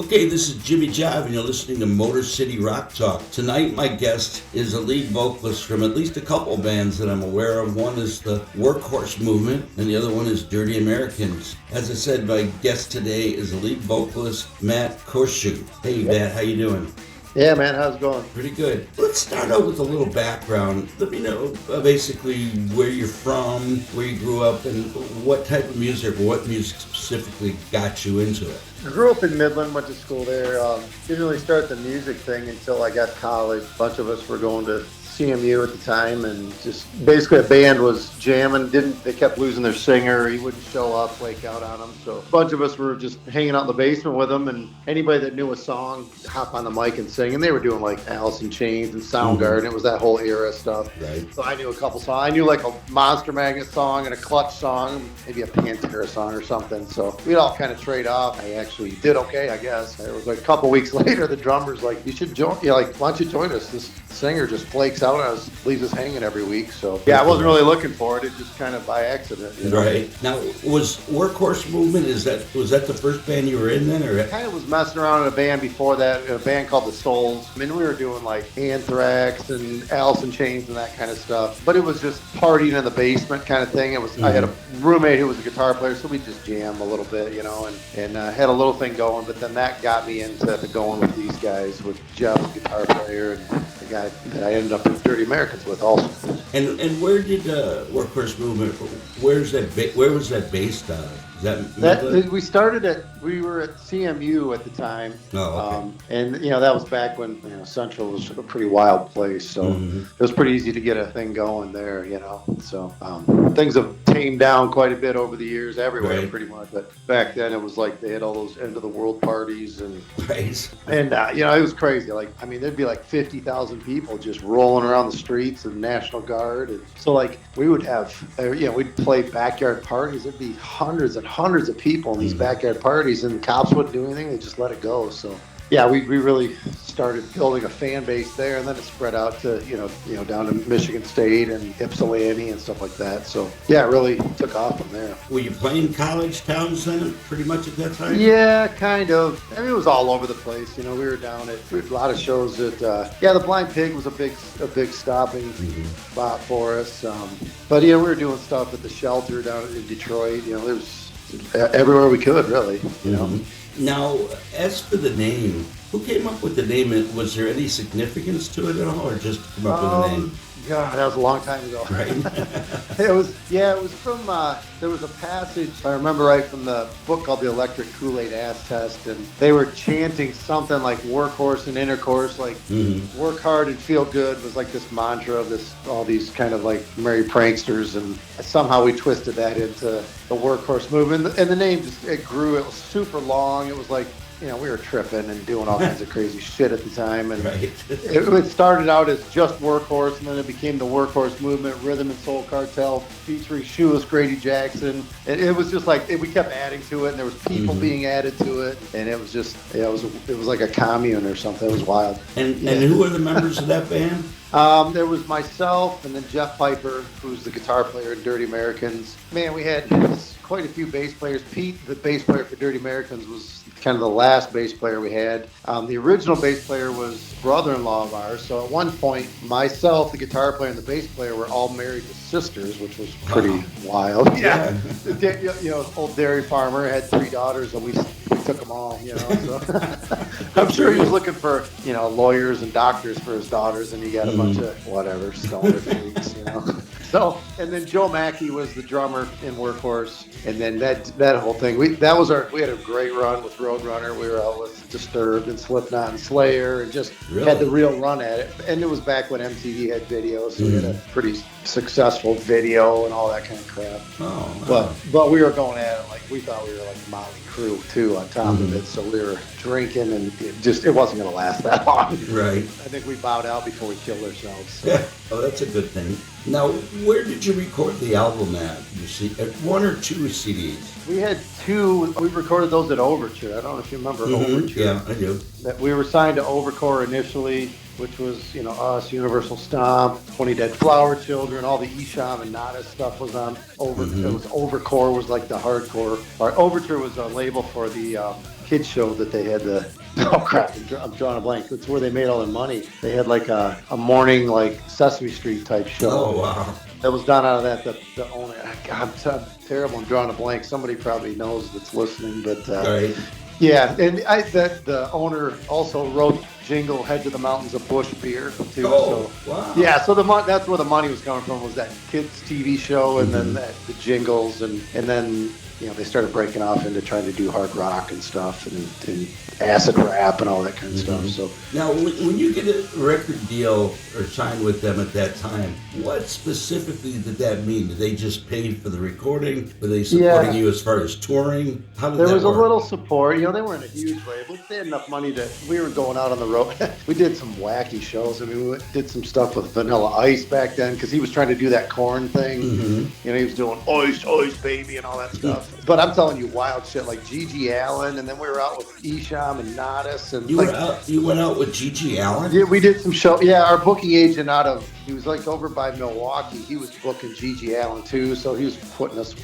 Okay, this is Jimmy Jive, and you're listening to Motor City Rock Talk. Tonight, my guest is a lead vocalist from at least a couple bands that I'm aware of. One is the Workhorse Movement, and the other one is Dirty Americans. As I said, my guest today is a lead vocalist, Matt Kozuch. Hey, Matt, how you doing? Yeah, man, how's it going? Pretty good. Let's start out with a little background. Let me know basically where you're from, where you grew up, and what type of music, or what music specifically got you into it. I grew up in Midland, went to school there. Didn't really start the music thing until I got to college. A bunch of us were going to CMU at the time, and just basically a band was jamming. They kept losing their singer. He wouldn't show up, flake out on them. So a bunch of us were just hanging out in the basement with him, and anybody that knew a song, hop on the mic and sing. And they were doing like Alice in Chains and Soundgarden. It was that whole era stuff. Right. So I knew a couple songs. I knew like a Monster Magnet song and a Clutch song, maybe a Pantera song or something. So we'd all kind of trade off. I actually did okay, I guess. It was like a couple weeks later, the drummer's like, "You should join. Like, why don't you join us? This singer just flakes out on us, leaves us hanging every week." So yeah, I wasn't really looking for it. It just kind of by accident. You know? Right. Now, was Workhorse Movement, was that the first band you were in then? Or I kind of was messing around in a band before that, a band called The Souls. I mean, we were doing like Anthrax and Alice in Chains and that kind of stuff. But it was just partying in the basement kind of thing. It was. I had a roommate who was a guitar player, so we just jam a little bit, you know, and had a little thing going. But then that got me into going with these guys, with Jeff, the guitar player, and the guy that I ended up in Dirty Americans with also. And where did Workhorse Movement? Where was that based out of? We were at CMU at the time. Oh, okay. And that was back when Central was a pretty wild place, so it was pretty easy to get a thing going there. So things have tamed down quite a bit over the years everywhere, right. Pretty much. But back then it was like they had all those end of the world parties and right. And it was crazy. Like, I mean, there'd be like 50,000 people just rolling around the streets and National Guard, and so like we would have we'd play backyard parties. There'd be hundreds and hundreds of people in these backyard parties, and the cops wouldn't do anything. They just let it go. So yeah, we really started building a fan base there, and then it spread out to down to Michigan State and Ypsilanti and stuff like that. So yeah, it really took off from there. Were you playing college towns then, pretty much at that time? Yeah, kind of. I mean, it was all over the place. We were down at a lot of shows at the Blind Pig was a big stopping spot for us. But we were doing stuff at the Shelter down in Detroit. There was everywhere we could, really. Now, as for the name, who came up with the name? Was there any significance to it at all, or just come up with the name? God, that was a long time ago. Right. It was from, there was a passage, if I remember right, from the book called The Electric Kool-Aid Ass Test, and they were chanting something like workhorse and intercourse, like work hard and feel good was like this mantra of all these kind of like merry pranksters, and somehow we twisted that into the Workhorse Movement, and the name it grew. It was super long. It was like, we were tripping and doing all kinds of crazy shit at the time. And right. it started out as just Workhorse, and then it became the Workhorse Movement, Rhythm and Soul Cartel, featuring Shoeless Grady Jackson. And it was just like, we kept adding to it, and there was people being added to it. And it was just, it was like a commune or something. It was wild. And who were the members of that band? There was myself, and then Jeff Piper, who's the guitar player in Dirty Americans. Man, we had quite a few bass players. Pete, the bass player for Dirty Americans, was kind of the last bass player we had. The original bass player was brother-in-law of ours. So at one point, myself, the guitar player, and the bass player were all married to sisters, which was pretty wild. Yeah. Old dairy farmer had 3 daughters, and we took them all. So I'm sure he was looking for lawyers and doctors for his daughters, and he got a bunch of whatever stoner freaks. So, and then Joe Mackey was the drummer in Workhorse, and then that whole thing. We had a great run with Roadrunner. We were out with Disturbed and Slipknot and Slayer, and just had the real run at it. And it was back when MTV had video, so we had a pretty successful video and all that kind of crap. Oh, wow. But we were going at it like we thought we were like Motley Crue too on top of it. So we were drinking, and it wasn't going to last that long. Right. I think we bowed out before we killed ourselves. So. Yeah. Oh, that's a good thing. Now, where did you record the album at? You see, at 1 or 2 CDs? We had 2. We recorded those at Overture. I don't know if you remember Overture. Yeah, I do. That we were signed to Overcore initially, which was, us, Universal Stomp, 20 Dead Flower Children, all the Esham and Nada stuff was on It was Overcore was like the hardcore. Overture was a label for the kids show that they had the. Oh crap! I'm drawing a blank. It's where they made all their money. They had like a morning like Sesame Street type show. Oh wow! That was done out of that. The owner. God, I'm terrible. I'm drawing a blank. Somebody probably knows that's listening, but Right. yeah. And the owner also wrote jingle "Head to the Mountains of Bush Beer" too. Oh, So wow. yeah. So that's where the money was coming from. Was that kids TV show, and then the jingles, and then. They started breaking off into trying to do hard rock and stuff and acid rap and all that kind of stuff. So now, when you get a record deal or signed with them at that time, what specifically did that mean? Did they just pay for the recording? Were they supporting you as far as touring? How did that work? There was a little support. They weren't a huge label. They had enough money that we were going out on the road. We did some wacky shows. I mean, we did some stuff with Vanilla Ice back then because he was trying to do that corn thing. He was doing Ice, Ice, Baby and all that stuff. But I'm telling you, wild shit like Gigi Allen, and then we were out with Isham and Nadas, and you went out with Gigi Allen. Yeah, we did some show. Yeah, our booking agent he was like over by Milwaukee. He was booking Gigi Allen too, so he was putting us,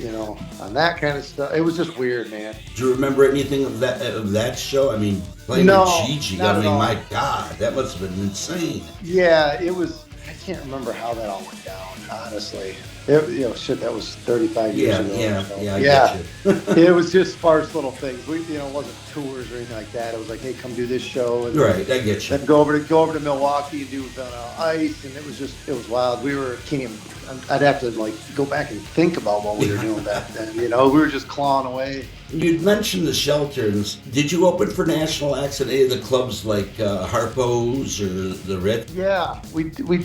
on that kind of stuff. It was just weird, man. Do you remember anything of that show? I mean, playing with Gigi. I mean, my God, that must have been insane. Yeah, it was. I can't remember how that all went down, honestly. That was 35 years ago. I get you. It was just sparse little things. It wasn't tours or anything like that. It was like, hey, come do this show. And right, I get you. Then go over to Milwaukee and do Ice, and it was wild. I'd have to go back and think about what we were doing back then. We were just clawing away. You'd mentioned the Shelters. Did you open for national acts at any of the clubs like Harpo's or the Red? Yeah, we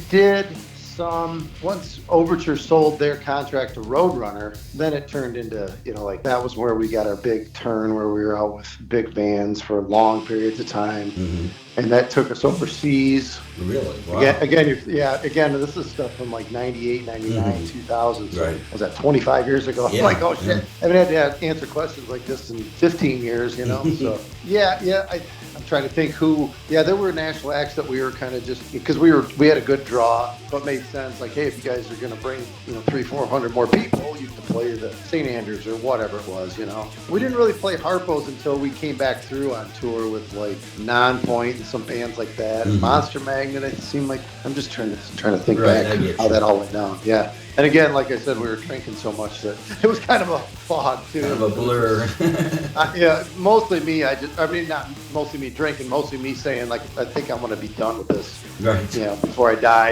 did some. Once Overture sold their contract to Roadrunner, then it turned into, that was where we got our big turn, where we were out with big bands for long periods of time. And that took us overseas. Really? Wow. Again, this is stuff from like 98, 99, 2000. So right. Was that 25 years ago? Yeah. I'm like, oh shit. I haven't had to answer questions like this in 15 years, So, I'm trying to think who. Yeah, there were national acts that we were kind of just, because we had a good draw, so it made sense. Like, hey, if you guys are going to bring, 300-400 more people, you can play the St. Andrews or whatever it was, We didn't really play Harpo's until we came back through on tour with like Non-Point and some bands like that. Monster Magnet, it seemed like. I'm just trying to think back how that all went down. Yeah. And again, like I said, we were drinking so much that it was kind of a fog too. Kind of a blur. Mostly me. Not mostly me drinking, mostly me saying like, I think I'm going to be done with this. Right. Before I die.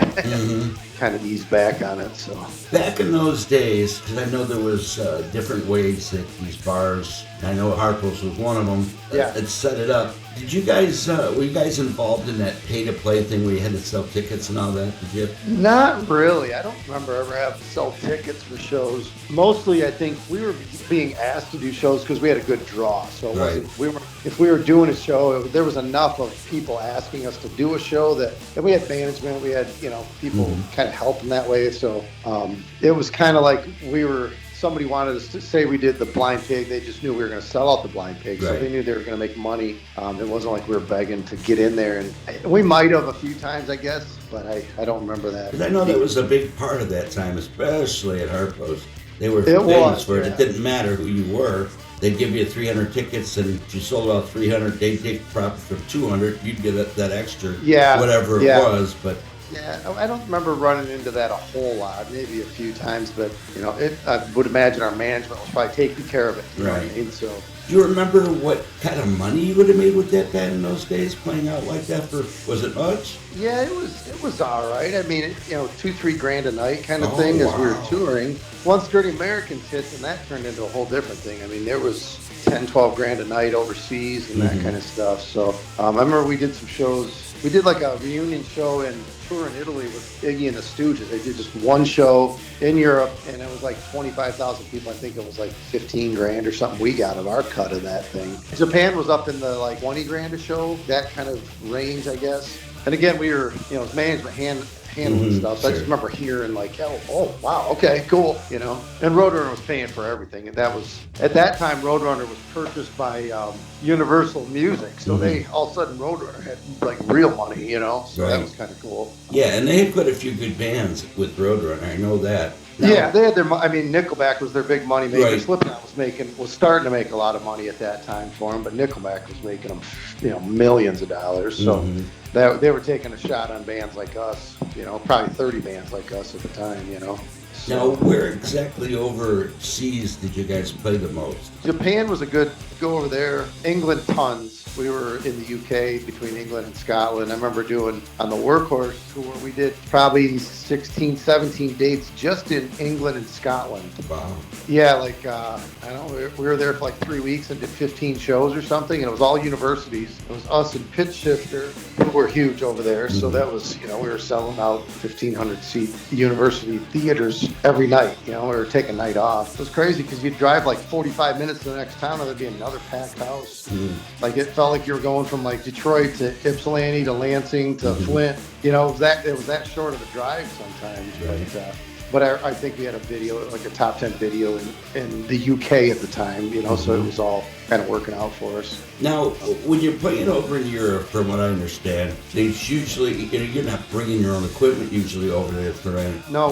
Kind of ease back on it. So back in those days, because I know there was different ways that these bars, I know Harpo's was one of them, had set it up. Did you guys, were you guys involved in that pay-to-play thing where you had to sell tickets and all that? Did you? Not really. I don't remember ever having to sell tickets for shows. Mostly, I think we were being asked to do shows because we had a good draw. So if we were doing a show, there was enough of people asking us to do a show and we had management, we had, people kind of helping that way. So it was kind of like somebody wanted us to say we did the Blind Pig. They just knew we were going to sell out the Blind Pig. So they knew they were going to make money. It wasn't like we were begging to get in there. And we might have a few times, I guess, but I don't remember that. Because I know that was a big part of that time, especially at Harpo's. They were famous for it. It didn't matter who you were. They'd give you 300 tickets, and if you sold out 300, they'd take profit from 200. You'd get that extra, whatever it was. But yeah, I don't remember running into that a whole lot, maybe a few times, but I would imagine our management was probably taking care of it. You know what I mean? So, do you remember what kind of money you would have made with that band in those days, playing out like that? Was it much? Yeah, it was all right. I mean, $2-3 grand a night kind of thing as we were touring. Once Dirty Americans hit, and that turned into a whole different thing. I mean, there was 10-12 grand a night overseas and that kind of stuff. So I remember we did some shows. We did like a reunion show and tour in Italy with Iggy and the Stooges. They did just one show in Europe, and it was like 25,000 people. I think it was like 15 grand or something we got of our cut of that thing. Japan was up in the like 20 grand a show, that kind of range, I guess. And again, we were, management handling stuff. So I just remember hearing like, oh, wow, okay, cool, And Roadrunner was paying for everything. And that was, at that time, Roadrunner was purchased by Universal Music. So they, all of a sudden, Roadrunner had like real money, So that was kind of cool. Yeah, and they had quite a few good bands with Roadrunner. I know that. Yeah, they had their. I mean, Nickelback was their big money maker. Right. Slipknot was starting to make a lot of money at that time for them, but Nickelback was making them, millions of dollars. So they were taking a shot on bands like us. Probably 30 bands like us at the time. Now, where exactly overseas did you guys play the most? Japan was a good go over there. England, tons. We were in the UK between England and Scotland. I remember doing on the Workhorse tour, we did probably 16, 17 dates just in England and Scotland. Wow. Yeah, like, I don't know, we were there for like 3 weeks and did 15 shows or something, and it was all universities. It was us and Pitch Shifter, who were huge over there. So that was, we were selling out 1,500 seat university theaters every night. We were taking night off. It was crazy because you'd drive like 45 minutes to the next town and there'd be another packed house. Like it felt like you were going from like Detroit to Ypsilanti to Lansing to Flint. It was that short of a drive sometimes. Right. But I think we had a video, like a top 10 video in the UK at the time, so it was all kind of working out for us. Now, when you're playing over in Europe, from what I understand, there's usually, you're not bringing your own equipment usually over there, right? No,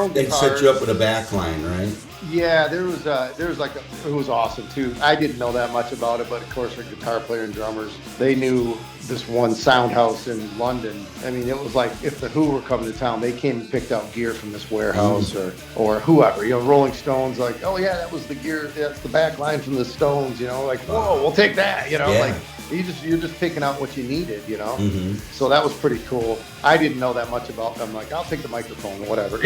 they set you up with a back line, right? Yeah, there was it was awesome too. I didn't know that much about it, but of course our guitar player and drummers, they knew this one sound house in London. I mean, it was like if the Who were coming to town, they came and picked out gear from this warehouse or whoever. Rolling Stones, like, oh yeah, that was the gear, that's the back line from the Stones. Like, whoa, we'll take that. Like you're just picking out what you needed. So that was pretty cool. I didn't know that much about them. Like, I'll take the microphone or whatever.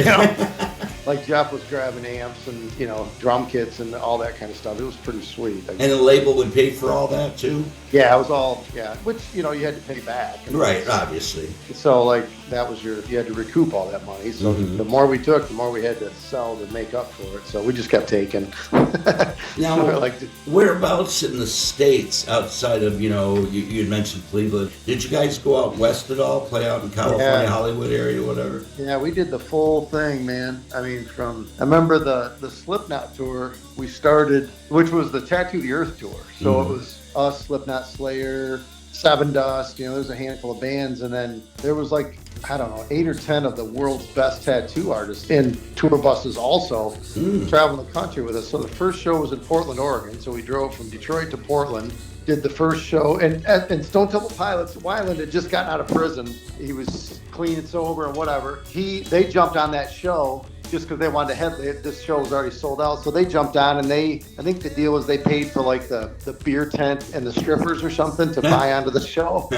Like Jeff was grabbing amps and drum kits and all that kind of stuff. It was pretty sweet. And the label would pay for all that too? Yeah, it was all which you had to pay back. Right, obviously. So like that was you had to recoup all that money. So the more we took, the more we had to sell to make up for it. So we just kept taking. Now, whereabouts in the States outside of you had mentioned Cleveland? Did you guys go out west at all? Play out in California, Hollywood area, whatever? Yeah, we did the full thing, man. I mean, I remember the Slipknot tour we started, which was the Tattoo the Earth tour. So it was us, Slipknot, Slayer, Seven Dust. There's a handful of bands, and then there was like, I don't know, 8 or 10 of the world's best tattoo artists in tour buses also traveling the country with us. So the first show was in Portland, Oregon. So we drove from Detroit to Portland, did the first show, and Stone Temple Pilots, Weiland had just gotten out of prison. He was clean and sober and whatever. They jumped on that show just because they wanted to this show was already sold out. So they jumped on, and I think the deal was they paid for like the beer tent and the strippers or something to buy onto the show.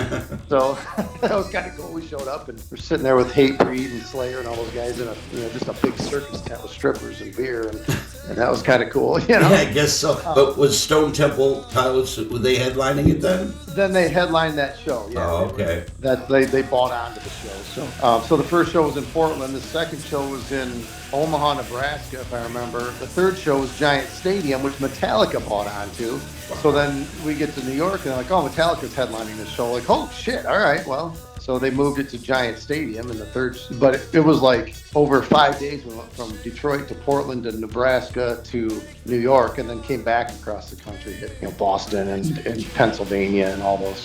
So that was kind of cool. We showed up and we're sitting there with Hatebreed and Slayer and all those guys in just a big circus tent with strippers and beer, and that was kind of cool. Yeah, I guess so. But was Stone Temple Pilots, were they headlining it then? Then they headlined that show. Yeah. Oh, okay. They bought onto the show. So the first show was in Portland. The second show was in Omaha, Nebraska, if I remember. The third show was Giant Stadium, which Metallica bought onto. Wow. So then we get to New York, and they're like, oh, Metallica's headlining this show. Like, oh, shit, all right, well. So they moved it to Giant Stadium in the third, but it was like over 5 days. We went from Detroit to Portland to Nebraska to New York, and then came back across the country, hit Boston and Pennsylvania and all those,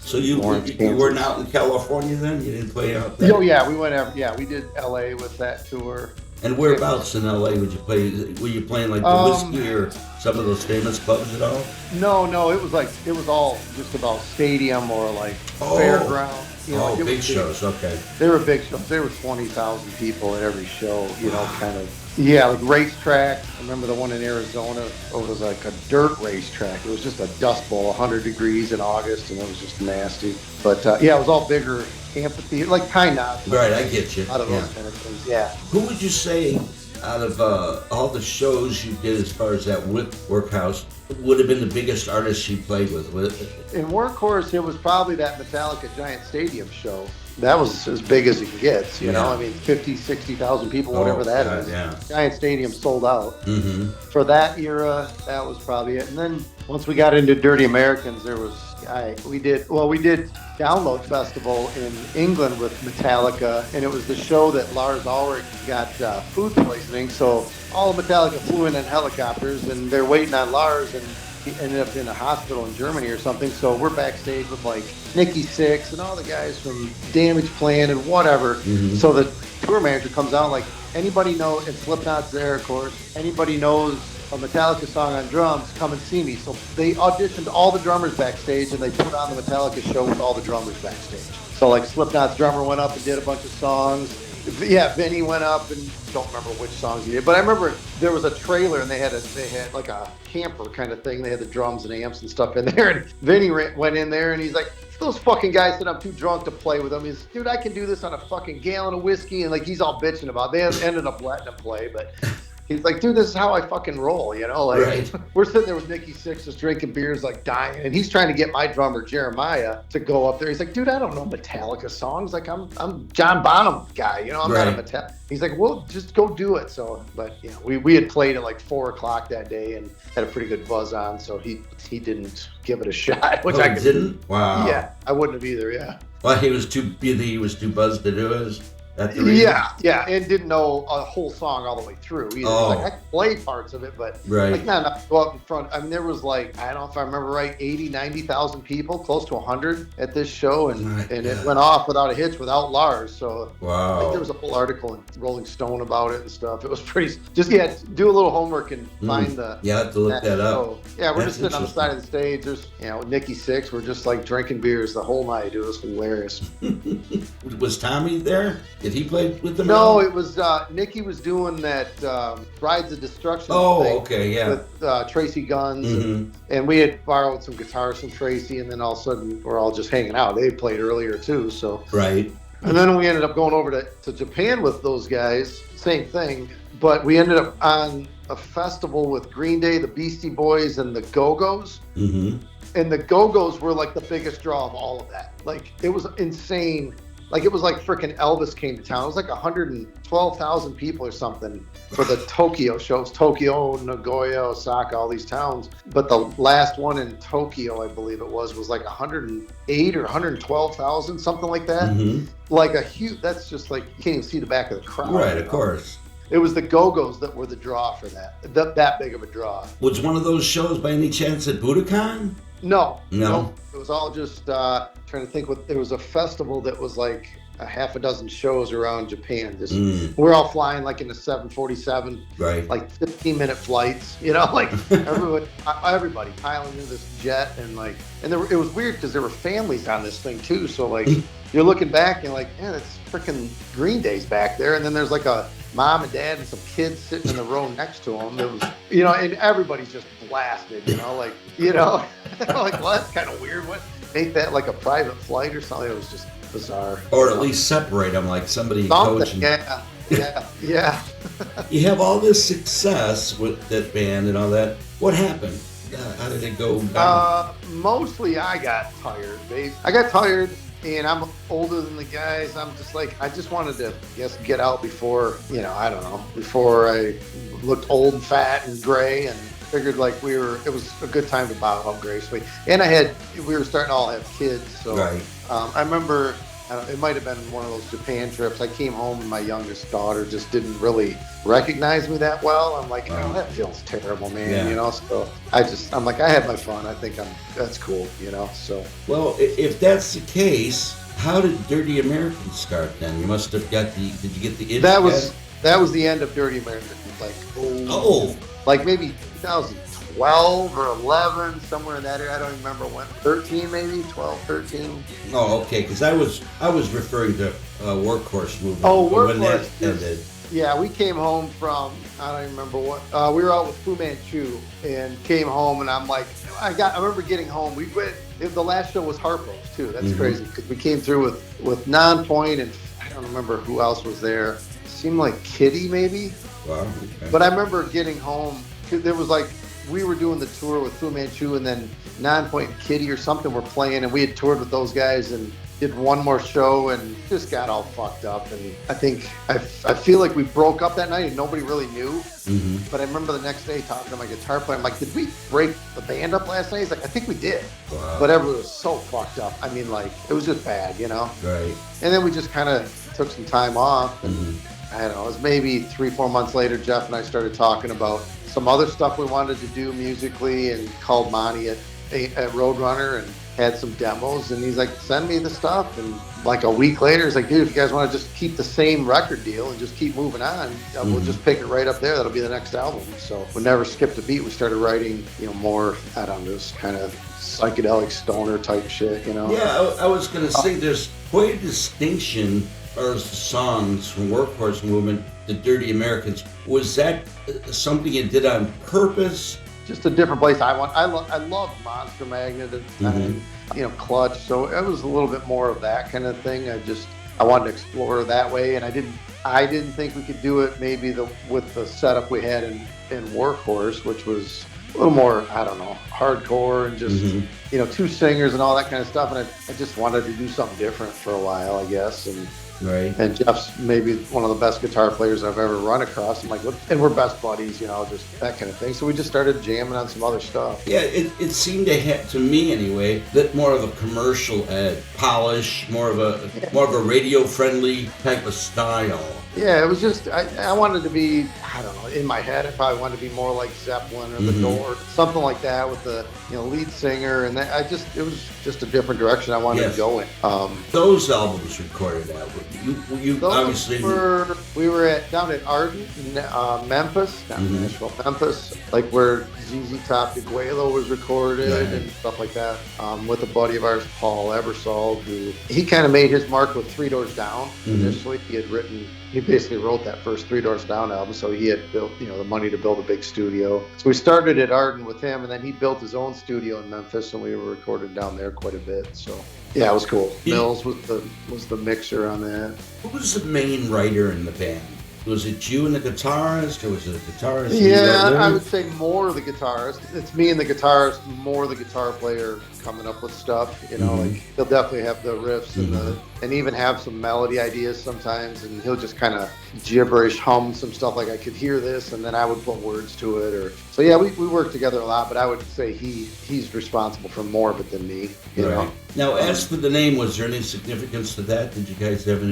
So you weren't out in California then? You didn't play out there? Oh yeah, we did LA with that tour. And whereabouts in LA would you play? Were you playing like the Whiskey or some of those famous clubs at all? No, it was all just about stadium or like fairground. Big shows, okay. They were big shows. There were 20,000 people at every show, kind of. Yeah, like racetrack. I remember the one in Arizona. It was like a dirt racetrack. It was just a dust bowl, 100 degrees in August, and it was just nasty. But it was all bigger amphitheater, like kind of. Right, I get you. Out of those kind of things, yeah. Who would you say, out of all the shows you did as far as that Workhouse, would have been the biggest artist you played with? In Workhorse, it was probably that Metallica Giant Stadium show. That was as big as it gets, you know? I mean, 50, 60,000 people, whatever that is. Yeah. Giant Stadium sold out. For that era, that was probably it. And then once we got into Dirty Americans, we did Download Festival in England with Metallica, and it was the show that Lars Ulrich got food poisoning. So all of Metallica flew in helicopters, and they're waiting on Lars, and he ended up in a hospital in Germany or something. So we're backstage with like Nikki Sixx and all the guys from Damage Plan and whatever. So the tour manager comes out like, anybody know, and Slipknot's there, of course, anybody knows a Metallica song on drums, come and see me. So they auditioned all the drummers backstage and they put on the Metallica show with all the drummers backstage. So like Slipknot's drummer went up and did a bunch of songs. Yeah, Vinny went up and don't remember which songs he did, but I remember there was a trailer and they had like a camper kind of thing. They had the drums and amps and stuff in there, and Vinny went in there and he's like, those fucking guys said I'm too drunk to play with them. He's, dude, I can do this on a fucking gallon of whiskey, and like he's all bitching about it. They ended up letting him play, but he's like, dude, this is how I fucking roll, you know? Like, right. We're sitting there with Nikki Sixx just drinking beers, like dying, and he's trying to get my drummer Jeremiah to go up there. He's like, dude, I don't know Metallica songs. Like, I'm John Bonham guy, you know? I'm not a Metallica. He's like, well, just go do it. So, but you know, we had played at like 4:00 that day and had a pretty good buzz on, so he didn't give it a shot. Which I didn't. Wow. Yeah, I wouldn't have either. Yeah. Well, he was too buzzed to do it. Yeah, and didn't know a whole song all the way through either. Like, I could play parts of it, but like not enough to go up in front. I mean, there was like, I don't know if I remember right, 80, 90,000 people, close to 100 at this show, and it went off without a hitch, without Lars. So wow, like, there was a whole article in Rolling Stone about it and stuff. It was pretty. Just do a little homework and find the. Yeah, I have to look that up. Yeah, we're just sitting on the side of the stage. There's Nikki Sixx. We're just like drinking beers the whole night. It was hilarious. Was Tommy there? Did he play with them? No, it was Nikki was doing that Rides of Destruction thing. Okay, yeah. With Tracy Guns, and we had borrowed some guitars from Tracy, and then all of a sudden we're all just hanging out. They played earlier too, so right. And then we ended up going over to Japan with those guys. Same thing, but we ended up on a festival with Green Day, the Beastie Boys, and the Go-Go's. And the Go-Go's were like the biggest draw of all of that. Like, it was insane. Like, it was like freaking Elvis came to town. It was like 112,000 people or something for the Tokyo shows. Tokyo, Nagoya, Osaka, all these towns. But the last one in Tokyo, I believe it was like 108 or 112,000, something like that. Like a huge, that's just like, you can't even see the back of the crowd. Right, of course. It was the Go-Go's that were the draw for that big of a draw. Was one of those shows by any chance at Budokan? No. It was all just trying to think. There was a festival that was like a half a dozen shows around Japan. We're all flying like in a 747, right? Like 15-minute flights. You know, like everybody piling into this jet, and it was weird because there were families on this thing too. So like you're looking back and you're like, yeah, that's freaking Green Day's back there, and then there's like a mom and dad and some kids sitting in the row next to them. It was, and everybody's just blasted, like, like, well, that's kind of weird. What, make that like a private flight or something? It was just bizarre. Or at least separate them, like somebody coaching. Yeah. You have all this success with that band and all that. What happened? How did it go down? Mostly I got tired, babe. I got tired. And I'm older than the guys. I'm just like, I just wanted to, get out before, I don't know, before I looked old and fat and gray, and figured like it was a good time to bow out gracefully. And we were starting to all have kids. So right. I remember, it might have been one of those Japan trips. I came home and my youngest daughter just didn't really recognize me that well. I'm like, oh, that feels terrible, man. So I'm like, I had my fun. I think that's cool, so. Well, if that's the case, how did Dirty American start then? You must have did you get the itch? That was the end of Dirty American. Like maybe 2012 or 11, somewhere in that area. I don't even remember when. 13 maybe, 12, 13. Oh, okay, because I was referring to Workhorse Movement. Oh, Workhorse. When that ended. Yeah, we came home from, I don't even remember what, we were out with Fu Manchu and came home, and I'm like, I remember getting home. The last show was Harpo's too. That's crazy, because we came through with Nonpoint, and I don't remember who else was there. It seemed like Kitty maybe. Wow. Okay. But I remember getting home, there was like, we were doing the tour with Fu Manchu, and then Nonpoint and Kitty or something were playing, and we had toured with those guys and did one more show and just got all fucked up. And I feel like we broke up that night and nobody really knew. But I remember the next day talking to my guitar player. I'm like, did we break the band up last night? He's like, I think we did. Wow. But everyone was so fucked up. I mean, like, it was just bad, Right. And then we just kind of took some time off. And I don't know, it was maybe 3-4 months later, Jeff and I started talking about some other stuff we wanted to do musically, and called Monty at Roadrunner and had some demos, and he's like, send me the stuff. And like a week later, he's like, dude, if you guys want to just keep the same record deal and just keep moving on, we'll just pick it right up there. That'll be the next album. So we never skipped a beat. We started writing, more, I don't know, just kind of psychedelic stoner type shit, Yeah, I was going to say there's quite a distinction as songs from Workhorse Movement, the Dirty Americans. Was that something you did on purpose? Just a different place. I love Monster Magnet and Clutch, so it was a little bit more of that kind of thing. I wanted to explore that way, and I didn't think we could do it maybe with the setup we had in Workhorse, which was a little more, I don't know, hardcore and just two singers and all that kind of stuff. And I just wanted to do something different for a while, I guess. Right. And Jeff's maybe one of the best guitar players I've ever run across. I'm like, and we're best buddies, just that kind of thing. So we just started jamming on some other stuff. Yeah, it seemed to have, to me anyway, that more of a commercial polish, more of a radio friendly type of style. Yeah, it was just I wanted to be, I don't know, in my head I probably wanted to be more like Zeppelin or The Door, something like that with the lead singer, and it was just a different direction I wanted to go in. Those albums recorded out with you obviously we were down at Arden, Memphis, not Nashville, Memphis, like where ZZ Top de Guelo was recorded and stuff like that, with a buddy of ours, Paul Ebersol, who he kind of made his mark with Three Doors Down. Initially, he basically wrote that first Three Doors Down album, so he had built, the money to build a big studio. So we started at Arden with him, and then he built his own studio in Memphis, and we were recorded down there quite a bit. So yeah, it was cool. Mills was the mixer on that. Who was the main writer in the band? Was it you and the guitarist, or was it the guitarist? Yeah, I would say more the guitarist. It's me and the guitarist, more the guitar player coming up with stuff. Like he'll definitely have the riffs and even have some melody ideas sometimes, and he'll just kind of gibberish hum some stuff like I could hear this, and then I would put words to it. So yeah, we work together a lot, but I would say he's responsible for more of it than me. You know. Now, as for the name, was there any significance to that? Did you guys have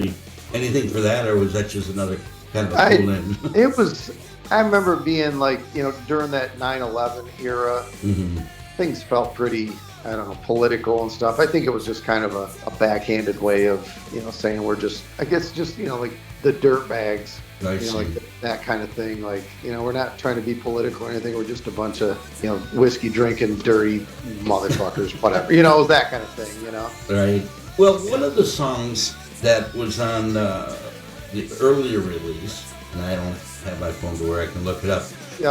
anything for that, or was that just another kind of a cool name? It was. I remember being like, during that 9/11 era, things felt pretty, I don't know, political and stuff. I think it was just kind of a backhanded way of, saying we're just, I guess, just, like the dirt bags, like that kind of thing. Like, we're not trying to be political or anything. We're just a bunch of, whiskey drinking, dirty motherfuckers, whatever. It was that kind of thing, Right. Well, one of the songs that was on the earlier release, and I don't have my phone to where I can look it up,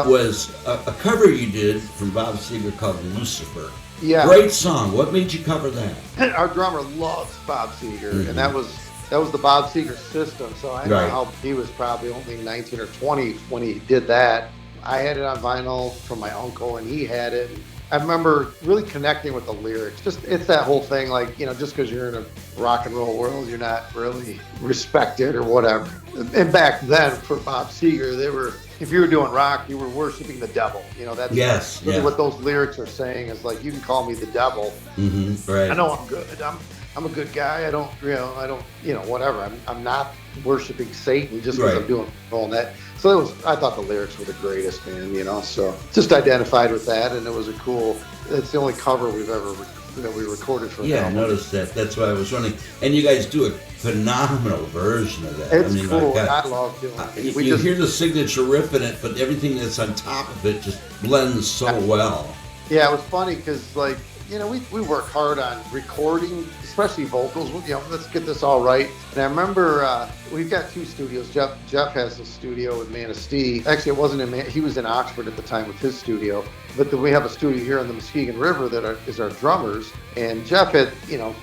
was a cover you did from Bob Seger called Lucifer. Yeah. Great song. What made you cover that? Our drummer loves Bob Seger, and that was the Bob Seger system. So I know how he was probably only 19 or 20 when he did that. I had it on vinyl from my uncle, and he had it. I remember really connecting with the lyrics. It's that whole thing, like, just because you're in a rock and roll world, you're not really respected or whatever. And back then, for Bob Seger, if you were doing rock, you were worshiping the devil. That's really what those lyrics are saying, is like, you can call me the devil. Right. I know I'm good. I'm a good guy. I don't, whatever. I'm not worshiping Satan just because I'm doing all that. So I thought the lyrics were the greatest, man, so just identified with that, and it was it's the only cover we've ever, we recorded for I noticed that. That's why I was wondering. And you guys do a phenomenal version of that. It's cool. I love doing it. You hear the signature riff in it, but everything that's on top of it just blends so well. Yeah, it was funny because, like, we work hard on recording, especially vocals. Let's get this all right. And I remember we've got two studios. Jeff has a studio in Manistee. Actually, it wasn't he was in Oxford at the time with his studio. But then we have a studio here on the Muskegon River that is our drummers. And Jeff had,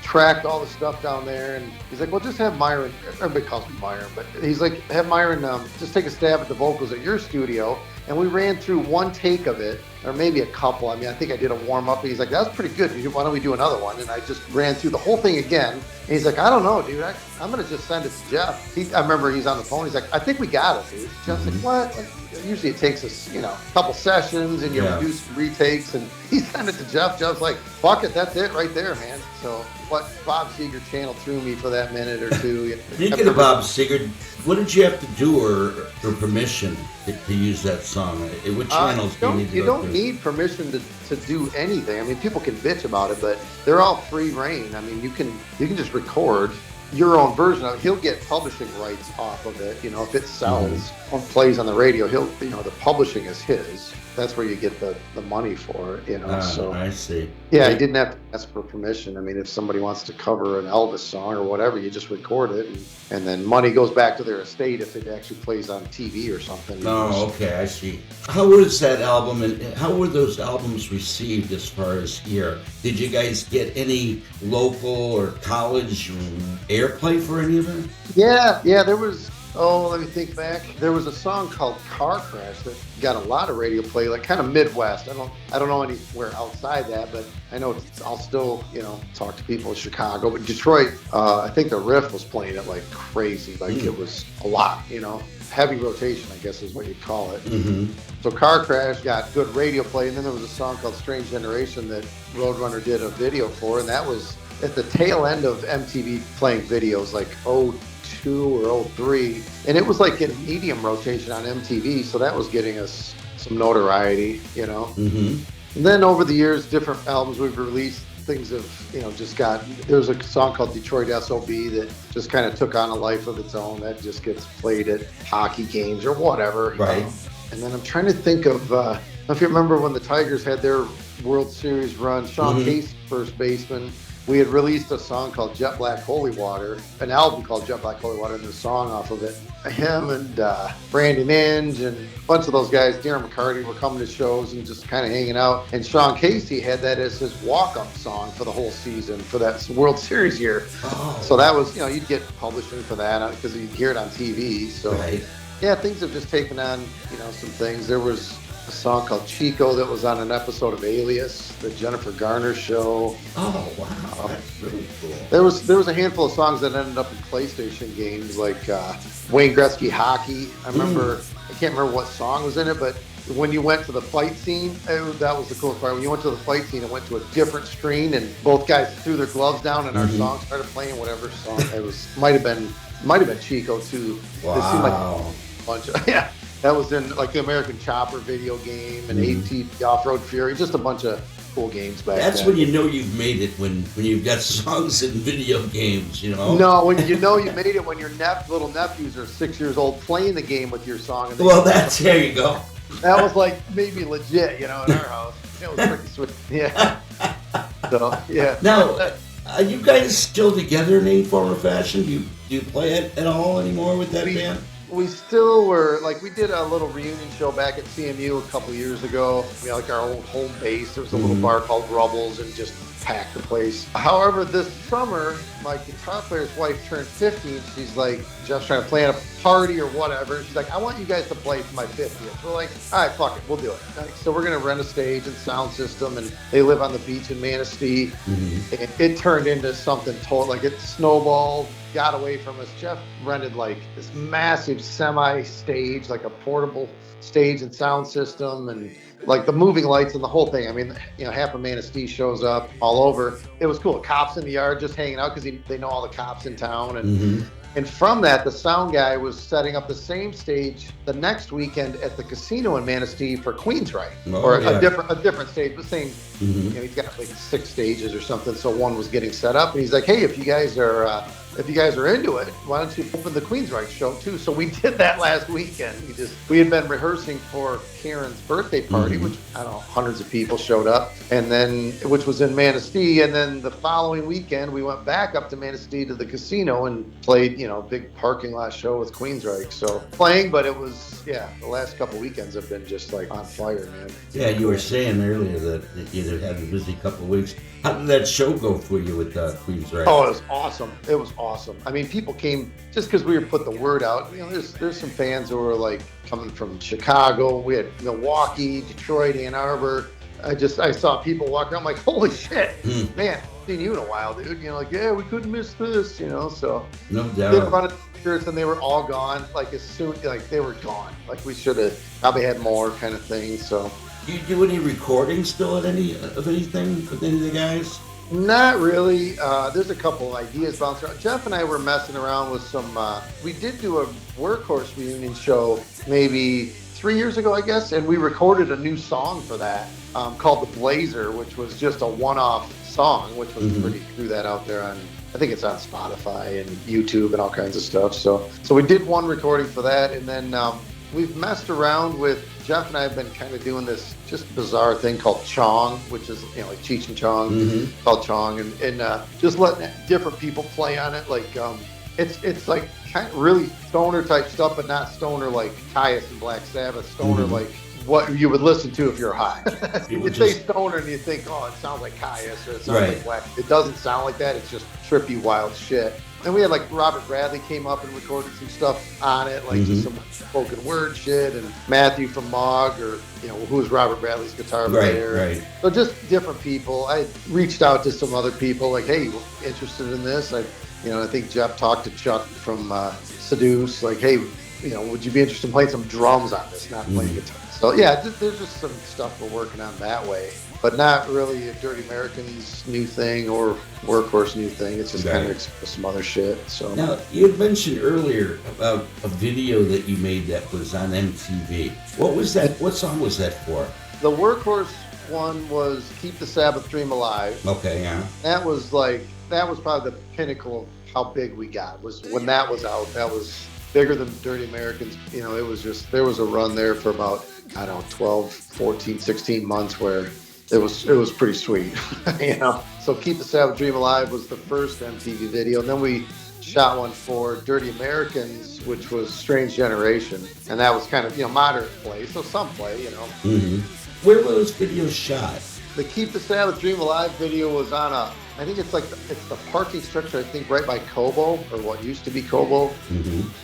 tracked all the stuff down there. And he's like, well, just have Myron. Everybody calls me Myron. But he's like, have Myron just take a stab at the vocals at your studio. And we ran through one take of it. or maybe a couple. I mean, I think I did a warm up. He's like, "That was pretty good. Why don't we do another one?" And I just ran through the whole thing again. And he's like, "I don't know, dude. I'm gonna just send it to Jeff." I remember he's on the phone. He's like, "I think we got it, dude." Jeff's like, "What?" Like, usually it takes us, a couple sessions and you reduce retakes. And he sent it to Jeff. Jeff's like, "Fuck it, that's it right there, man." So what Bob Seger channeled through me for that minute or two. Speaking of Bob Seger, what did you have to do or for permission to use that song? What channels do you need to You go don't through? need permission to do anything. I mean, people can bitch about it, but they're all free reign. I mean, you can just record your own version of it. He'll get publishing rights off of it. If it sells or plays on the radio, the publishing is his. That's where you get the money for it, so I see. Yeah, I didn't have to ask for permission. I mean, if somebody wants to cover an Elvis song or whatever, you just record it, and then money goes back to their estate if it actually plays on TV or something. Oh, okay, I see. How was that album, and how were those albums received as far as here? Did you guys get any local or college airplay for any of them? Yeah, there was. Oh, let me think back. There was a song called "Car Crash" that got a lot of radio play, like kind of Midwest. I don't know anywhere outside that, but I know I'll still, talk to people in Chicago. But Detroit, I think the riff was playing it like crazy. Like it was a lot, heavy rotation, I guess is what you'd call it. Mm-hmm. So "Car Crash" got good radio play, and then there was a song called "Strange Generation" that Roadrunner did a video for, and that was at the tail end of MTV playing videos, like 02 or 03, and it was like in medium rotation on MTV, so that was getting us some notoriety, Mm-hmm. And then over the years, different albums we've released, things have, just got, there's a song called "Detroit SOB" that just kind of took on a life of its own, that just gets played at hockey games or whatever. Right. And then I'm trying to think of, I don't know if you remember when the Tigers had their World Series run, Sean Casey, first baseman, we had released a song called "Jet Black Holy Water," an album called "Jet Black Holy Water," and the song off of it. Him and Brandon Inge and a bunch of those guys, Darren McCarty, were coming to shows and just kind of hanging out. And Sean Casey had that as his walk-up song for the whole season for that World Series year. Oh. So that was, you'd get publishing for that because you'd hear it on TV. So yeah, things have just taken on, some things. There was a song called "Chico" that was on an episode of Alias, the Jennifer Garner show. Oh, wow. That's really cool. There was a handful of songs that ended up in PlayStation games, like Wayne Gretzky Hockey. I remember, I can't remember what song was in it, but when you went to the fight scene, that was the coolest part. When you went to the fight scene, it went to a different screen, and both guys threw their gloves down, and our song started playing whatever song. It might have been Chico too. Wow. It seemed like a bunch of, yeah. That was in like the American Chopper video game and AT Off-Road Fury, just a bunch of cool games back then. That's when you know you've made it, when you've got songs in video games, No, when you know you made it, when your little nephews are 6 years old playing the game with your song. And there you go. That was like maybe legit, in our house. It was pretty sweet. Yeah. So, yeah. Now, are you guys still together in any form or fashion? Do you play it at all anymore with that band? We still were, we did a little reunion show back at CMU a couple years ago. We had our old home base. There was a little bar called Rubbles and just packed the place. However, this summer, my guitar player's wife turned 50 and she's like, Jeff's trying to plan a party or whatever. She's like, "I want you guys to play for my 50th. We're like, "All right, fuck it, we'll do it." So we're going to rent a stage and sound system, and they live on the beach in Manistee. And it turned into something total, it snowballed, got away from us. Jeff rented this massive semi-stage, a portable stage and sound system, and the moving lights and the whole thing. I mean, half of Manistee shows up all over. It was cool. Cops in the yard just hanging out because they know all the cops in town. And from that, the sound guy was setting up the same stage the next weekend at the casino in Manistee for Queensryche, a different stage, but same. He's got 6 stages or something. So one was getting set up, and he's like, "Hey, if you guys are into it, why don't you open the Queensryche show too?" So we did that last weekend. We had been rehearsing for Karen's birthday party, which I don't know, hundreds of people showed up, and then which was in Manistee. And then the following weekend, we went back up to Manistee to the casino and played, big parking lot show with Queensryche. So playing, but it was the last couple weekends have been just on fire, man. Yeah, you were saying earlier that you had a busy couple of weeks. How did that show go for you with Queensryche? Oh, it was awesome. It was awesome. I mean, people came just because we were put the word out. You know, there's some fans who were like coming from Chicago. We had Milwaukee, Detroit, Ann Arbor. I saw people walk around. I'm like, holy shit, man, seen you in a while, dude. You know, like, yeah, we couldn't miss this. You know, so No did a doubt. run of shirts and they were all gone. Like as soon, like they were gone. Like we should have probably had more kind of thing. So. Do you do any recording still at anything with any of the guys? Not really. There's a couple of ideas bouncing around. Jeff and I were messing around with some. We did do a Workhorse reunion show maybe 3 years ago, I guess, and we recorded a new song for that called "The Blazer," which was just a one-off song, which was pretty. Threw that out there on. I think it's on Spotify and YouTube and all kinds of stuff. So we did one recording for that, and then we've messed around with. Jeff and I have been kind of doing this just bizarre thing called Chong, which is, you know, like Cheech and Chong, called Chong, and just letting different people play on it. Like, it's like kind of really stoner type stuff, but not stoner like Caius and Black Sabbath, stoner like what you would listen to if you're high. You say stoner and you think, oh, it sounds like Caius or it sounds like Black. It doesn't sound like that. It's just trippy, wild shit. And we had like Robert Bradley came up and recorded some stuff on it, like just some spoken word shit, and Matthew from Mog, or you know, who's Robert Bradley's guitar player. Right. So just different people. I reached out to some other people, like, hey, you interested in this? I think Jeff talked to Chuck from Seduce, like, hey, you know, would you be interested in playing some drums on this, not playing guitar? So yeah, there's just some stuff we're working on that way, but not really a Dirty Americans new thing or Workhorse new thing. It's just kind of some other shit. So now, you had mentioned earlier about a video that you made that was on MTV. What was that? What song was that for? The Workhorse one was "Keep the Sabbath Dream Alive." Okay, yeah. That was probably the pinnacle of how big we got. Was when that was out. That was bigger than Dirty Americans. You know, it was just, there was a run there for about, I don't know, 12, 14, 16 months where it was pretty sweet, you know. So Keep the Sabbath Dream Alive was the first MTV video. And then we shot one for Dirty Americans, which was Strange Generation. And that was kind of, you know, moderate play. So some play, you know. Where were those videos shot? The Keep the Sabbath Dream Alive video was on I think it's the parking structure, I think right by Kobo, or what used to be Kobo.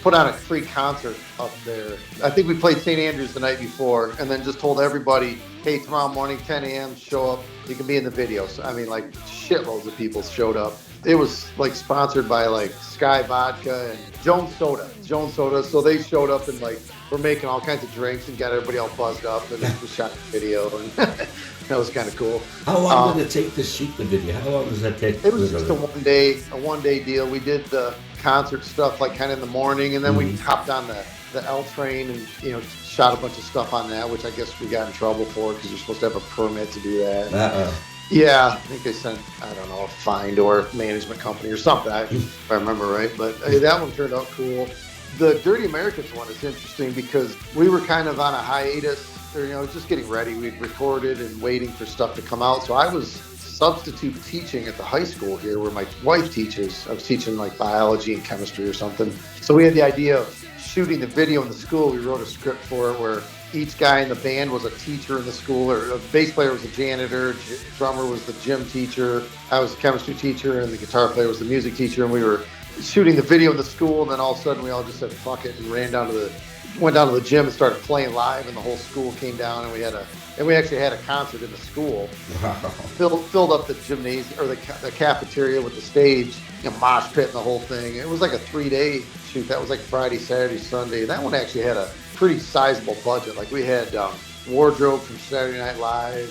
Put on a free concert up there. I think we played St. Andrews the night before, and then just told everybody, hey, tomorrow morning, 10 a.m., show up. You can be in the video. So, I mean, like, shitloads of people showed up. It was, like, sponsored by, like, Sky Vodka and Jones Soda. So they showed up and, like, we're making all kinds of drinks and got everybody all buzzed up, and we shot the video, and that was kind of cool. How long did it take to shoot the video? How long does that take? It was just a one day deal. We did the concert stuff like kind of in the morning, and then we hopped on the L train and, you know, shot a bunch of stuff on that, which I guess we got in trouble for because you're supposed to have a permit to do that. Yeah, I think they sent, I don't know, a fine to our management company or something, if I remember right. But that one turned out cool. The Dirty Americans one is interesting because we were kind of on a hiatus, or, you know, just getting ready. We'd recorded and waiting for stuff to come out. So I was substitute teaching at the high school here where my wife teaches. I was teaching like biology and chemistry or something. So we had the idea of shooting the video in the school. We wrote a script for it where each guy in the band was a teacher in the school, or a bass player was a janitor, drummer was the gym teacher, I was the chemistry teacher, and the guitar player was the music teacher. And we were shooting the video in the school, and then all of a sudden we all just said fuck it and went down to the gym and started playing live, and the whole school came down, and we actually had a concert in the school. Wow. Filled up the gymnasium or the cafeteria with the stage, you know, mosh pit and the whole thing. It was like a 3-day shoot. That was like Friday, Saturday, Sunday. That one actually had a pretty sizable budget. Like we had wardrobe from Saturday Night Live,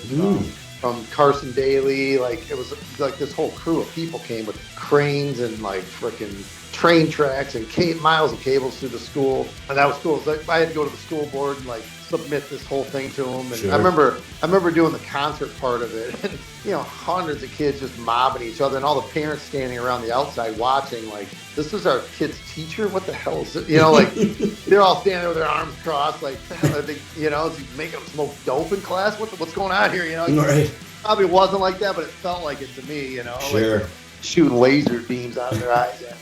from Carson Daly. Like it was like this whole crew of people came with cranes and like freaking train tracks and miles of cables through the school, and that was cool. It was like I had to go to the school board and like submit this whole thing to them. And sure. I remember doing the concert part of it, and you know, hundreds of kids just mobbing each other, and all the parents standing around the outside watching. Like, this is our kid's teacher. What the hell is it? You know, like they're all standing there with their arms crossed, like, you know, is he making them smoke dope in class? What's going on here? You know, right. Probably wasn't like that, but it felt like it to me. You know, sure. Like shooting laser beams out of their eyes. Yeah.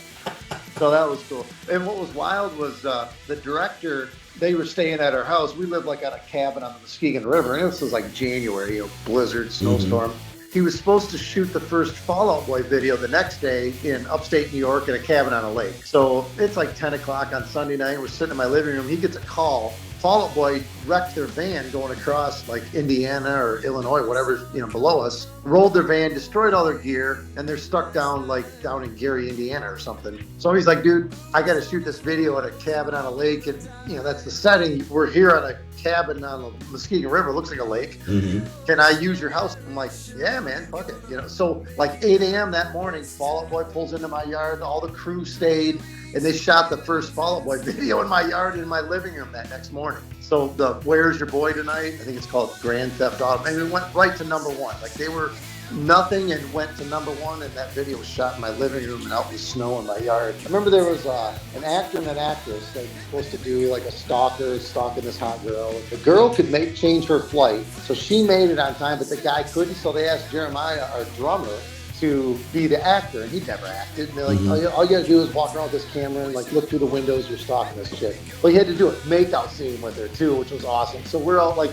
So that was cool. And what was wild was the director, they were staying at our house. We lived like on a cabin on the Muskegon River, and this was like January, you know, blizzard, snowstorm. he was supposed to shoot the first Fall Out Boy video the next day in upstate New York in a cabin on a lake. So it's like 10 o'clock on Sunday night. We're sitting in my living room. He gets a call. Fall Out Boy wrecked their van going across like Indiana or Illinois, whatever, below us, rolled their van, destroyed all their gear, and they're stuck down in Gary, Indiana or something. So he's like, dude, I got to shoot this video at a cabin on a lake. And, that's the setting. We're here on a cabin on the Muskegon River. It looks like a lake. Mm-hmm. Can I use your house? I'm like, yeah, man, fuck it. So like 8 a.m. that morning, Fall Out Boy pulls into my yard. All the crew stayed. And they shot the first Fall Out Boy video in my yard in my living room that next morning. So the Where's Your Boy Tonight? I think it's called Grand Theft Auto. And it went right to number one. Like they were nothing and went to number one. And that video was shot in my living room and out in the snow in my yard. I remember there was an actor and an actress that was supposed to do like a stalker stalking this hot girl. The girl could change her flight. So she made it on time, but the guy couldn't. So they asked Jeremiah, our drummer, to be the actor, and he never acted. And they're like, all you gotta do is walk around with this camera and like look through the windows, you're stalking this chick. But he had to do a makeout scene with her too, which was awesome. So we're all like,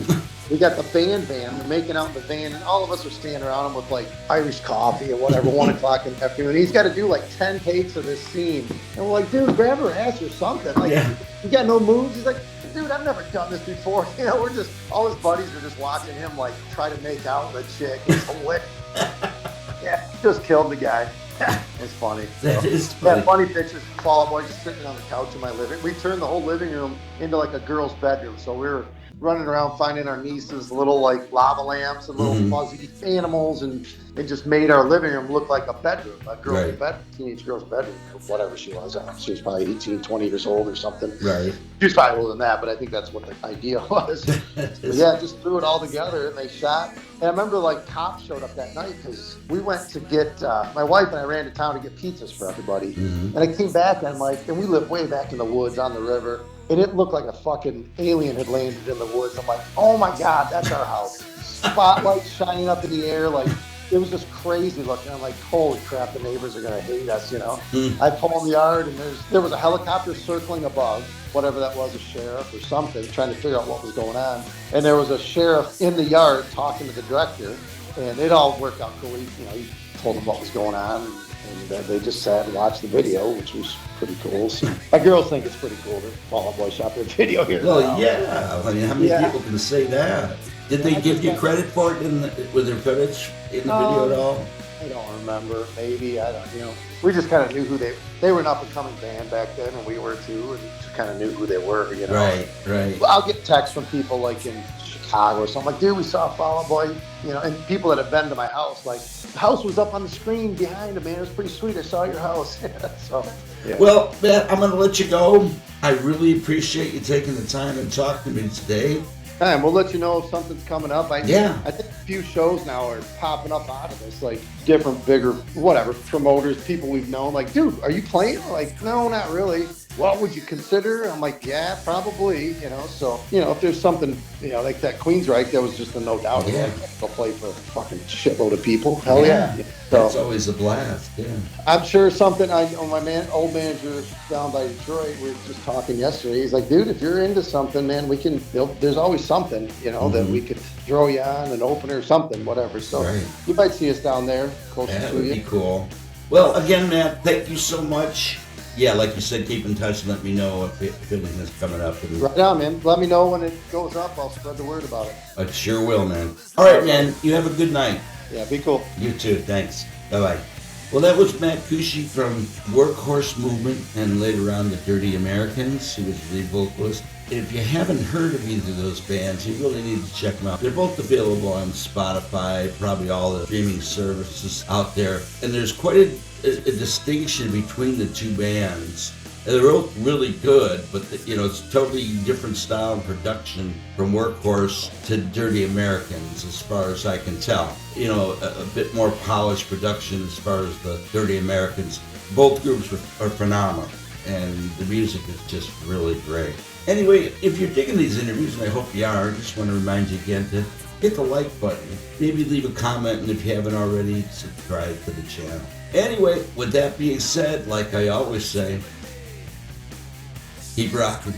we got the van, we're making out in the van, and all of us are standing around him with like Irish coffee or whatever, 1 o'clock in the afternoon. He's got to do like 10 takes of this scene. And we're like, dude, grab her ass or something. Like, you got no moves? He's like, dude, I've never done this before. We're just, all his buddies are just watching him like try to make out with a chick. It's hilarious. Yeah, just killed the guy. It's funny. That is funny. Yeah, funny pictures. Fall Out Boy just sitting on the couch in my living room. We turned the whole living room into like a girl's bedroom. So we were running around finding our nieces little like lava lamps and little fuzzy animals, and it just made our living room look like a bedroom, a girl's bedroom, teenage girl's bedroom, whatever she was. I don't know, she was probably 18, 20 years old or something. Right. She was probably older than that, but I think that's what the idea was. But yeah, just threw it all together and they shot. And I remember like cops showed up that night because we went to get, my wife and I ran to town to get pizzas for everybody. And I came back and I'm like, and we live way back in the woods on the river. And it looked like a fucking alien had landed in the woods. I'm like, oh my God, that's our house. Spotlights shining up in the air. Like, it was just crazy looking. I'm like, holy crap, the neighbors are going to hate us, I pull in the yard and there was a helicopter circling above, whatever that was, a sheriff or something, trying to figure out what was going on. And there was a sheriff in the yard talking to the director. And it all worked out cool. He told them what was going on. And they just sat and watched the video, which was pretty cool. So my girls think it's pretty cool that Fall Out Boy shot their video here. Well, yeah. I mean, how many people can say that? Did they give you credit for it with their credits in the video at all? I don't remember. Maybe. I don't, we just kind of knew who they were an up-and-coming band back then, and we were too, and just kind of knew who they were, Right. I'll get texts from people like in Chicago or something, like, dude, we saw Fall Out Boy, and people that have been to my house, like, the house was up on the screen behind him, man. It was pretty sweet. I saw your house. So, yeah. Well, Matt, I'm going to let you go. I really appreciate you taking the time and talking to me today. And we'll let you know if something's coming up. I think a few shows now are popping up out of this, like different, bigger, whatever, promoters, people we've known. Like, dude, are you playing? Like, no, not really. What would you consider? I'm like, yeah, probably, So, if there's something, like that Queensryche, that was just a no doubt. Yeah. They'll play for a fucking shitload of people. Hell yeah. So, that's always a blast, yeah. I'm sure something, my old manager down by Detroit, we were just talking yesterday. He's like, dude, if you're into something, man, there's always something, that we could throw you on, an opener or something, whatever. So you might see us down there closer to you. That would be cool. Well, again, Matt, thank you so much. Yeah, like you said, keep in touch and let me know if anything is coming up. Right on, man. Let me know when it goes up. I'll spread the word about it. I sure will, man. All right, man. You have a good night. Yeah, be cool. You too. Thanks. Bye-bye. Well, that was Matt Kozuch from Workhorse Movement and later on the Dirty Americans. He was the lead vocalist. If you haven't heard of either of those bands, you really need to check them out. They're both available on Spotify, probably all the streaming services out there. And there's quite a distinction between the two bands. And they're both really good, but it's totally different style and production from Workhorse to Dirty Americans, as far as I can tell. A bit more polished production as far as the Dirty Americans. Both groups are phenomenal, and the music is just really great. Anyway, if you're digging these interviews, and I hope you are, I just want to remind you again to hit the like button. Maybe leave a comment, and if you haven't already, subscribe to the channel. Anyway, with that being said, like I always say, keep rocking.